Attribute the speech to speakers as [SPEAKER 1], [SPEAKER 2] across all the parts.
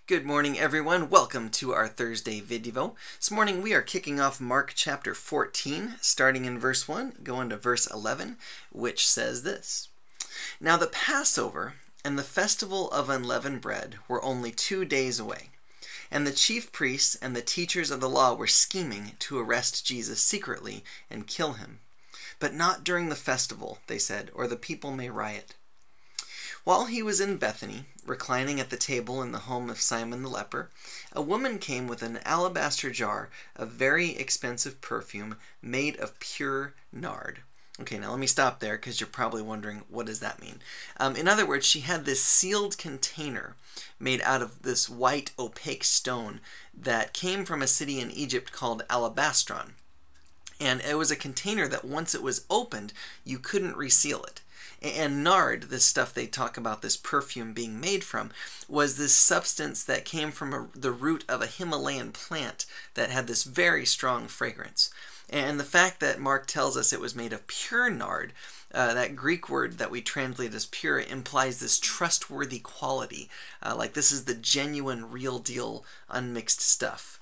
[SPEAKER 1] Good morning, everyone. Welcome to our Thursday ViDevo. This morning we are kicking off Mark chapter 14, starting in verse 1, going to verse 11, which says this. Now the Passover and the festival of unleavened bread were only 2 days away, and the chief priests and the teachers of the law were scheming to arrest Jesus secretly and kill him. But not during the festival, they said, or the people may riot. While he was in Bethany, reclining at the table in the home of Simon the leper, a woman came with an alabaster jar of very expensive perfume made of pure nard. Okay, now let me stop there because you're probably wondering, what does that mean? In other words, she had this sealed container made out of this white opaque stone that came from a city in Egypt called Alabastron. And it was a container that once it was opened, you couldn't reseal it. And nard, this stuff they talk about this perfume being made from, was this substance that came from the root of a Himalayan plant that had this very strong fragrance. And the fact that Mark tells us it was made of pure nard, that Greek word that we translate as pure, implies this trustworthy quality. Like this is the genuine, real deal, unmixed stuff.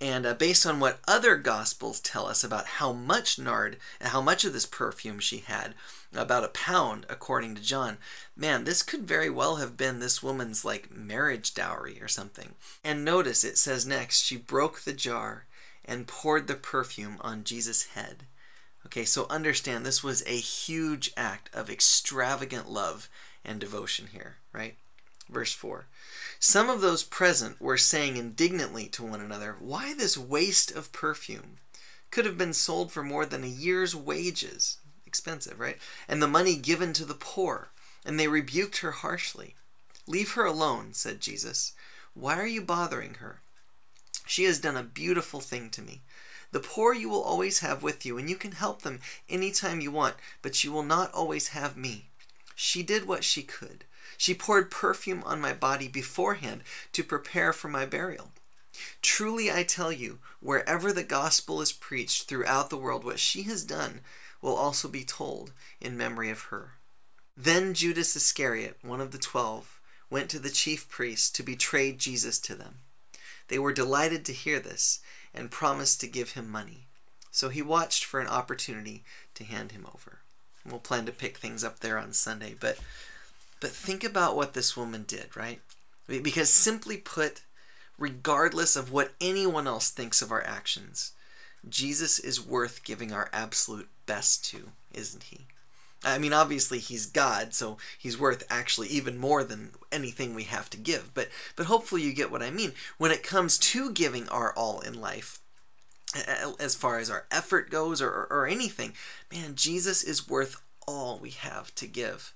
[SPEAKER 1] And based on what other Gospels tell us about how much nard, how much of this perfume she had, about a pound according to John, man, this could very well have been this woman's like marriage dowry or something. And notice it says next, she broke the jar and poured the perfume on Jesus' head. Okay, so understand this was a huge act of extravagant love and devotion here, right? Verse 4. Some of those present were saying indignantly to one another, "Why this waste of perfume? Could have been sold for more than a year's wages." Expensive, right? "And the money given to the poor." And they rebuked her harshly. "Leave her alone," said Jesus. "Why are you bothering her? She has done a beautiful thing to me. The poor you will always have with you, and you can help them anytime you want, but you will not always have me. She did what she could. She poured perfume on my body beforehand to prepare for my burial. Truly I tell you, wherever the gospel is preached throughout the world, what she has done will also be told in memory of her." Then Judas Iscariot, one of the 12, went to the chief priests to betray Jesus to them. They were delighted to hear this and promised to give him money. So he watched for an opportunity to hand him over. And we'll plan to pick things up there on Sunday, but think about what this woman did, right? Because simply put, regardless of what anyone else thinks of our actions, Jesus is worth giving our absolute best to, isn't he? I mean, obviously he's God, so he's worth actually even more than anything we have to give. But hopefully you get what I mean. When it comes to giving our all in life, as far as our effort goes or anything, man, Jesus is worth all we have to give.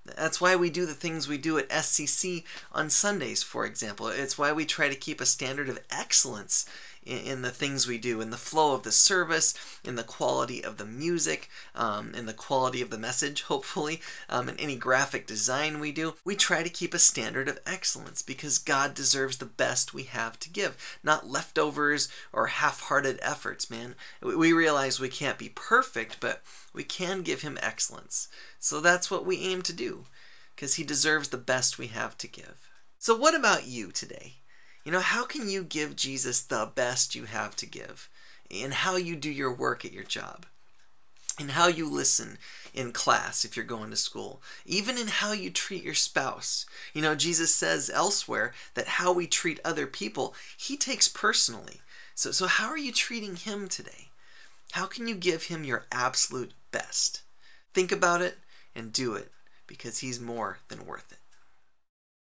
[SPEAKER 1] That's why we do the things we do at SCC on Sundays, for example. It's why we try to keep a standard of excellence in the things we do, in the flow of the service, in the quality of the music, in the quality of the message, hopefully, in any graphic design we do. We try to keep a standard of excellence because God deserves the best we have to give, not leftovers or half-hearted efforts, man. We realize we can't be perfect, but we can give him excellence. So that's what we aim to do, because he deserves the best we have to give. So what about you today? You know, how can you give Jesus the best you have to give in how you do your work at your job, in how you listen in class if you're going to school, even in how you treat your spouse? You know, Jesus says elsewhere that how we treat other people, he takes personally. So how are you treating him today? How can you give him your absolute best? Think about it and do it, because he's more than worth it.